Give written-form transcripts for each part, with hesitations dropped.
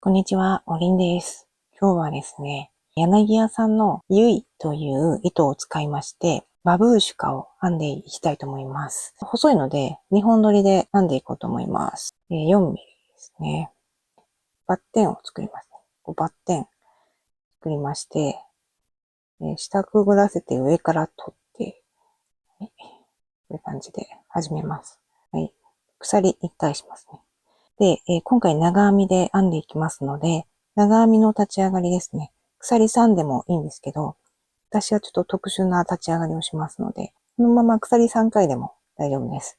こんにちは、おりんです。今日はですね、柳屋さんのゆいという糸を使いまして、バブーシュカを編んでいきたいと思います。細いので、2本取りで編んでいこうと思います。4ミリですね。バッテンを作りますね。バッテン作りまして、下くぐらせて上から取って、こういう感じで始めます。はい。鎖1回しますね。で、今回長編みで編んでいきますので、長編みの立ち上がりですね。鎖3でもいいんですけど、私はちょっと特殊な立ち上がりをしますので、このまま鎖3回でも大丈夫です。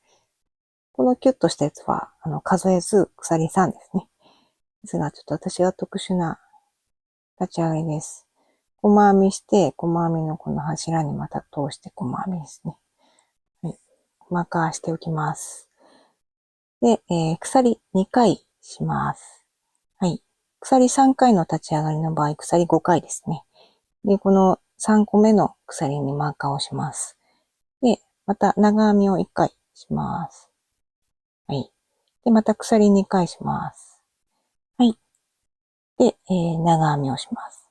このキュッとしたやつは、数えず鎖3ですね。ですが、ちょっと私は特殊な立ち上がりです。細編みして、細編みのこの柱にまた通して細編みですね。はい。細かしておきます。で、鎖2回します。はい。鎖3回の立ち上がりの場合、鎖5回ですね。で、この3個目の鎖にマーカーをします。で、また長編みを1回します。はい。で、また鎖2回します。はい。で、長編みをします。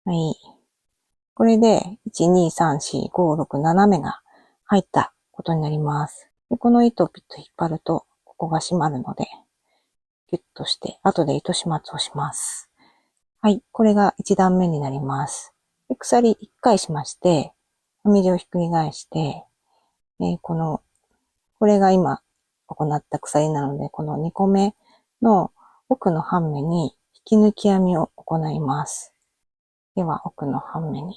はい。これで、1、2、3、4、5、6、7目が入ったことになります。で、この糸をピッと引っ張ると、ここが閉まるので、ギュッとして、後で糸始末をします。はい。これが1段目になります。で、鎖1回しまして、編み地をひっくり返して、これが今行った鎖なので、この2個目の奥の半目に引き抜き編みを行います。では、奥の半目に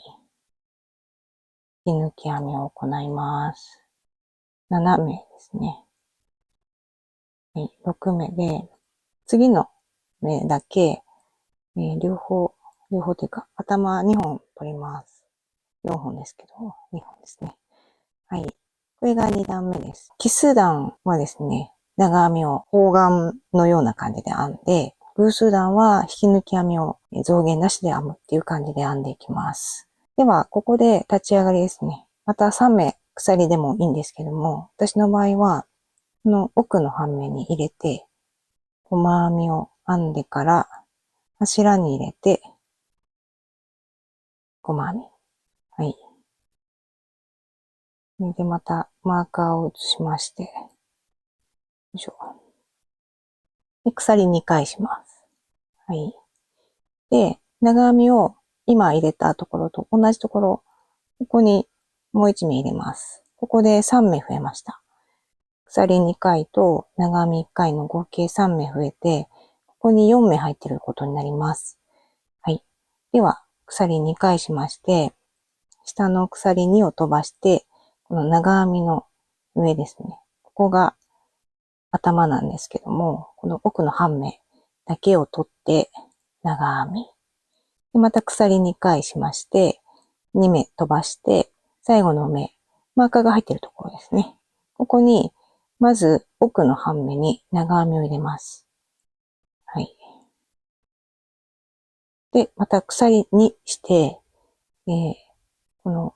引き抜き編みを行います。7目ですね。はい、6目で、次の目だけ、両方というか、頭2本取ります。4本ですけど、2本ですね。はい。これが2段目です。奇数段はですね、長編みを方眼のような感じで編んで、偶数段は引き抜き編みを増減なしで編むっていう感じで編んでいきます。では、ここで立ち上がりですね。また3目鎖でもいいんですけども、私の場合は、この奥の半目に入れて、細編みを編んでから、柱に入れて、細編み。はい。で、またマーカーを移しまして、よいしょ。で、鎖2回します。はい。で、長編みを今入れたところと同じところ、ここにもう1目入れます。ここで3目増えました。鎖2回と長編み1回の合計3目増えて、ここに4目入っていることになります。はい。では、鎖2回しまして、下の鎖2を飛ばして、この長編みの上ですね。ここが頭なんですけども、この奥の半目だけを取って長編み。でまた鎖2回しまして、2目飛ばして、最後の目、マーカーが入っているところですね。ここに、まず奥の半目に長編みを入れます。はい。で、また鎖にして、この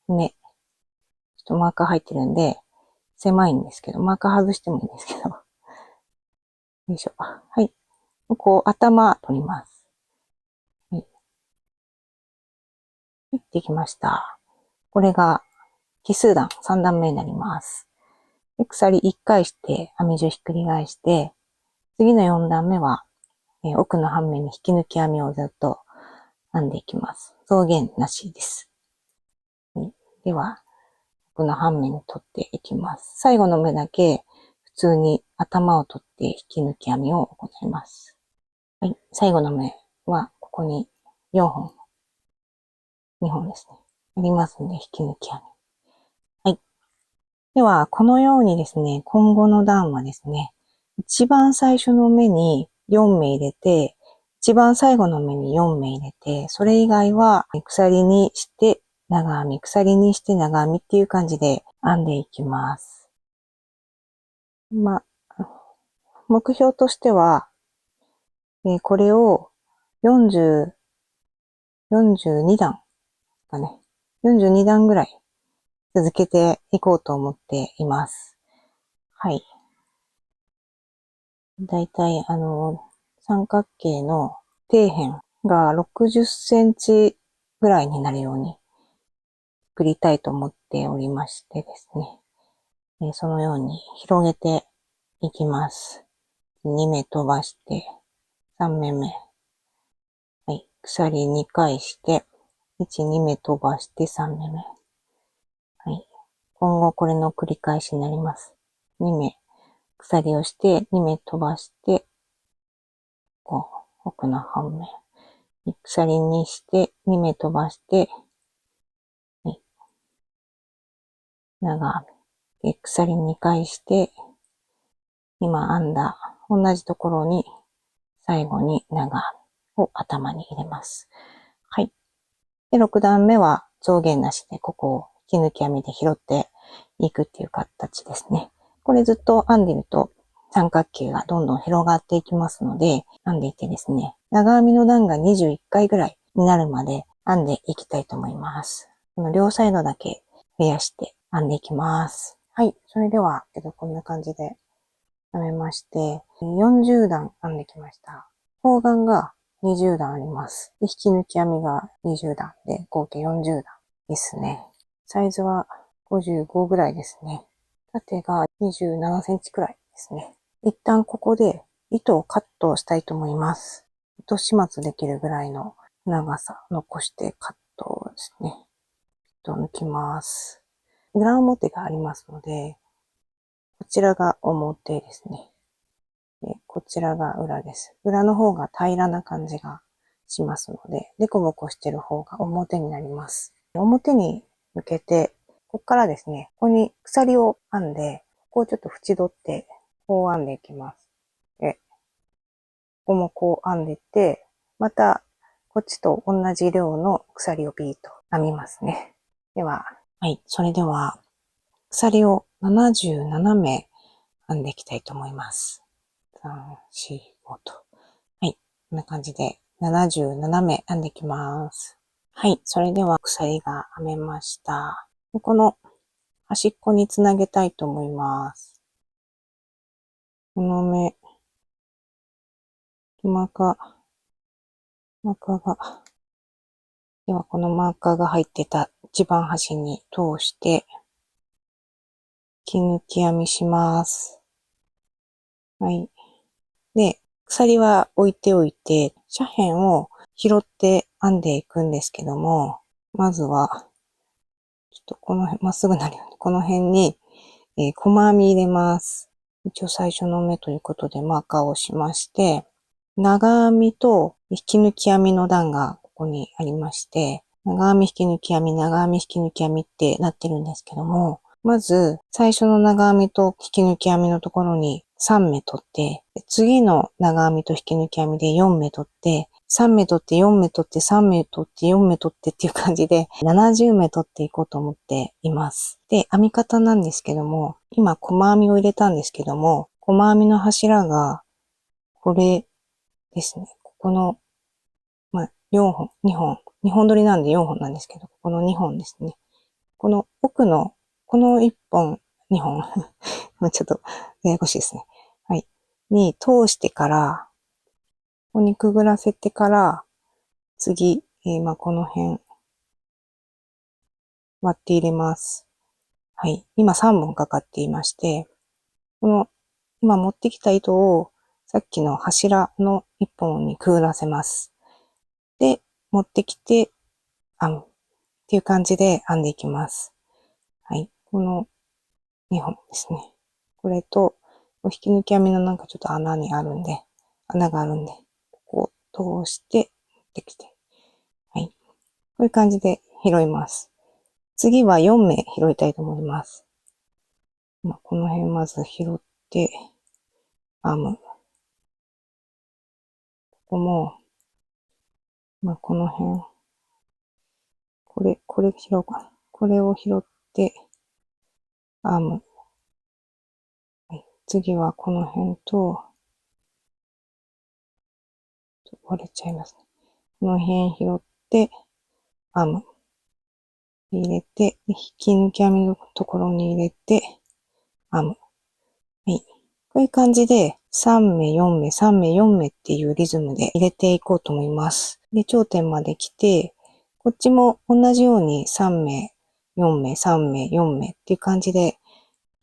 目、ちょっとマーカー入ってるんで、狭いんですけど、マーカー外してもいいんですけど。よいしょ。はい。ここ、頭取ります。はい。できました。これが奇数段3段目になります。で鎖1回して編み地をひっくり返して、次の4段目は、奥の半目に引き抜き編みをずっと編んでいきます。増減なしです。では、奥の半目に取っていきます。最後の目だけ普通に頭を取って引き抜き編みを行います。はい、最後の目はここに4本、2本ですね。ありますので引き抜き編み。はい。では、このようにですね、今後の段はですね、一番最初の目に4目入れて、一番最後の目に4目入れて、それ以外は鎖にして長編み、鎖にして長編みっていう感じで編んでいきます。まあ、目標としては、これを40、42段かね、42段ぐらい続けていこうと思っています。はい。だいたい三角形の底辺が60センチぐらいになるように作りたいと思っておりましてですね。そのように広げていきます。2目飛ばして、3目目。はい。鎖2回して、1、2目飛ばして3目目。はい。今後これの繰り返しになります。2目鎖をして、2目飛ばして、こう、奥の半目。鎖にして、2目飛ばして、はい。長編み。鎖2回して、今編んだ同じところに最後に長編みを頭に入れます。はい。で、6段目は増減なしでここを引き抜き編みで拾っていくっていう形ですね。これずっと編んでると三角形がどんどん広がっていきますので、編んでいてですね、長編みの段が21回ぐらいになるまで編んでいきたいと思います。この両サイドだけ増やして編んでいきます。はい。それでは、こんな感じで編めまして、40段編んできました。方眼が20段あります。で引き抜き編みが20段で、合計40段ですね。サイズは55ぐらいですね。縦が27センチくらいですね。一旦ここで糸をカットしたいと思います。糸始末できるぐらいの長さ残してカットですね。糸を抜きます。裏表がありますので、こちらが表ですね。こちらが裏です。裏の方が平らな感じがしますので、デコボコしてる方が表になります。表に向けて、ここからですね、ここに鎖を編んで、ここをちょっと縁取って、こう編んでいきます。で、ここもこう編んでいって、また、こっちと同じ量の鎖をビーッと編みますね。では、はい、それでは、鎖を77目編んでいきたいと思います。3、4、5と。はい。こんな感じで77目編んでいきます。はい。それでは鎖が編めました。この端っこにつなげたいと思います。この目、マーカーが、ではこのマーカーが入ってた一番端に通して、引き抜き編みします。はい。で、鎖は置いておいて、斜辺を拾って編んでいくんですけども、まずは、ちょっとこの辺、まっすぐなるように、この辺に、細編み入れます。一応最初の目ということでマーカーをしまして、長編みと引き抜き編みの段がここにありまして、長編み引き抜き編み、長編み引き抜き編みってなってるんですけども、まず最初の長編みと引き抜き編みのところに3目取って、次の長編みと引き抜き編みで4目取って、3目取って4目取って3目取って4目取ってっていう感じで70目取っていこうと思っています。で、編み方なんですけども、今細編みを入れたんですけども、細編みの柱がこれですね。ここの、4本、2本取りなんで4本なんですけど、ここの2本ですね。この奥の、この1本、2本ちょっとややこしいですね。はい。に通してから、ここにくぐらせてから、次、この辺、割って入れます。はい。今3本かかっていまして、この、今持ってきた糸を、さっきの柱の1本にくぐらせます。で、持ってきて、編む。っていう感じで編んでいきます。はい。この2本ですね。これと、引き抜き編みのなんかちょっと穴があるんで、ここを通して、持ってきて。はい。こういう感じで拾います。次は4目拾いたいと思います。この辺まず拾って、編む。ここも、この辺、これ拾おうかな。これを拾って、編む。はい、次はこの辺と、割れちゃいますね。この辺拾って、編む。入れて、引き抜き編みのところに入れて、編む。はい。ここういう感じで3目、4目、3目、4目っていうリズムで入れていこうと思います。で、頂点まで来て、こっちも同じように3目、4目、3目、4目っていう感じで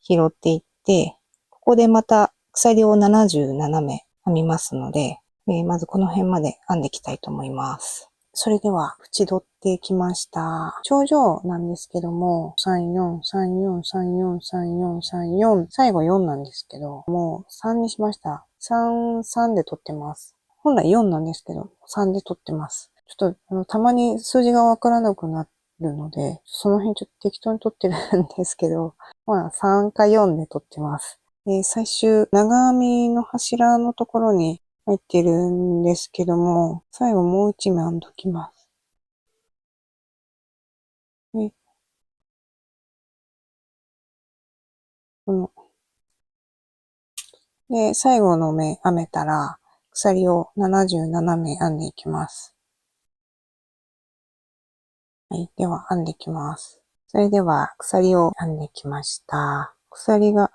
拾っていって、ここでまた鎖を77目編みますので、まずこの辺まで編んでいきたいと思います。それでは、縁取ってきました。頂上なんですけども、3、4、3、4、3、4、3、4、3、4、最後4なんですけど、もう3にしました。3、3で取ってます。本来4なんですけど、3で取ってます。ちょっと、たまに数字がわからなくなるので、その辺ちょっと適当に取ってるんですけど、まあ3か4で取ってます。最終、長編みの柱のところに入ってるんですけども、最後もう一目編んどきます。で、この、で、最後の目編めたら、鎖を77目編んでいきます。はい。では、編んでいきます。それでは、鎖を編んできました。鎖が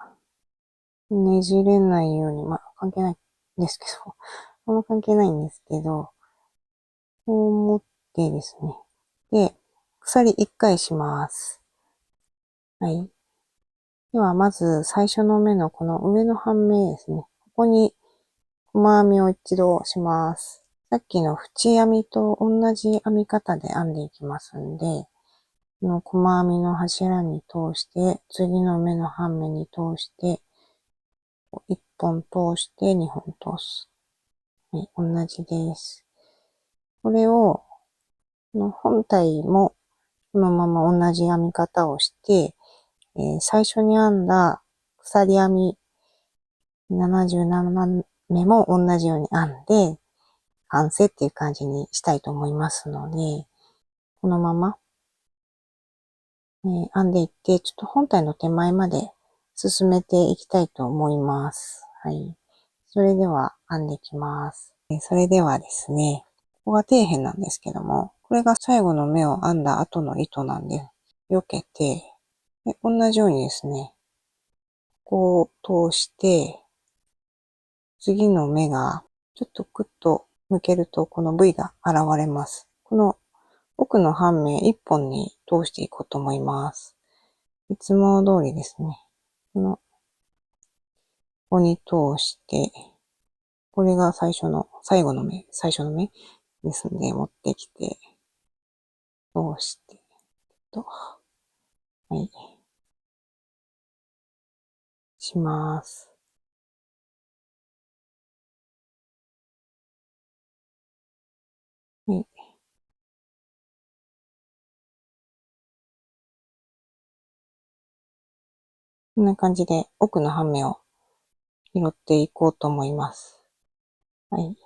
ねじれないように、まあ、関係ないんですけど、あんま関係ないんですけど、こう持ってですね。で、鎖1回します。はい。では、まず最初の目のこの上の半目ですね。ここに細編みを一度します。さっきの縁編みと同じ編み方で編んでいきますんで、この細編みの柱に通して、次の目の半目に通して、1本通して2本通す。はい、同じです。これを、この本体もこのまま同じ編み方をして、最初に編んだ鎖編み77目も同じように編んで、完成っていう感じにしたいと思いますので、このまま、編んでいって、ちょっと本体の手前まで進めていきたいと思います。はい。それでは編んでいきます。それではですね、ここが底辺なんですけども、これが最後の目を編んだ後の糸なんで、避けて、で同じようにですね、こう通して、次の目がちょっとクッと向けるとこの V が現れます。この奥の半目一本に通していこうと思います。いつも通りですね。ここに通して、これが最後の目、最初の目ですので、持ってきて、通して、と、はい、します。はい、こんな感じで奥の半目を拾っていこうと思います。はい。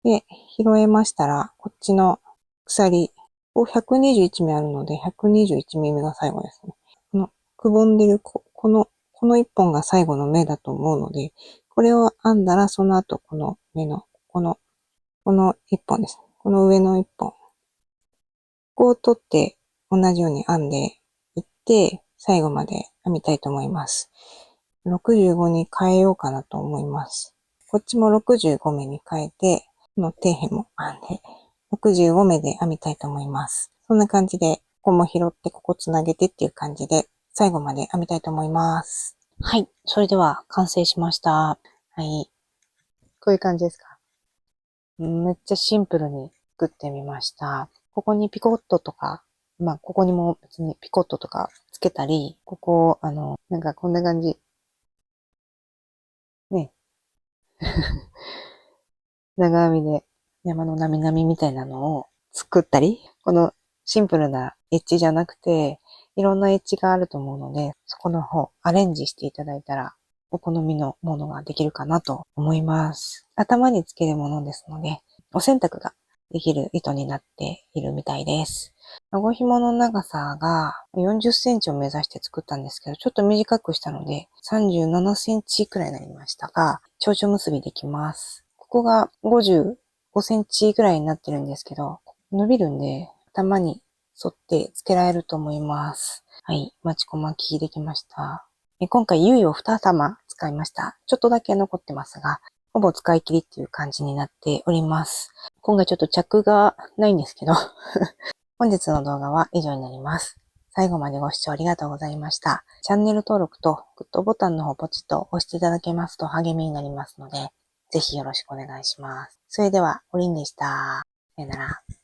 で、拾えましたら、こっちの鎖、こう121目あるので、121目目が最後ですね。この、くぼんでるこの一本が最後の目だと思うので、これを編んだら、その後この目の、この一本です。この上の一本。ここを取って同じように編んでいって、最後まで編みたいと思います。65に変えようかなと思います。こっちも65目に変えて、この底辺も編んで、65目で編みたいと思います。そんな感じで、ここも拾ってここつなげてっていう感じで、最後まで編みたいと思います。はい。それでは完成しました。はい。こういう感じですか？めっちゃシンプルに作ってみました。ここにピコットとか、まあ、ここにも別にピコットとかつけたり、ここ、なんかこんな感じ。ね。長編みで山のなみなみみたいなのを作ったり、このシンプルなエッジじゃなくて、いろんなエッジがあると思うので、そこの方アレンジしていただいたら、お好みのものができるかなと思います。頭につけるものですので、お洗濯ができる糸になっているみたいです。顎紐の長さが40センチを目指して作ったんですけど、ちょっと短くしたので37センチくらいになりましたが、蝶々結びできます。ここが55センチくらいになってるんですけど、伸びるんで頭に沿ってつけられると思います。はい、マチコマキできました。今回、ゆいを2玉使いました。ちょっとだけ残ってますが、ほぼ使い切りっていう感じになっております。今回ちょっと着がないんですけど、本日の動画は以上になります。最後までご視聴ありがとうございました。チャンネル登録とグッドボタンの方ポチッと押していただけますと励みになりますので、ぜひよろしくお願いします。それでは、おりんでした。さよなら。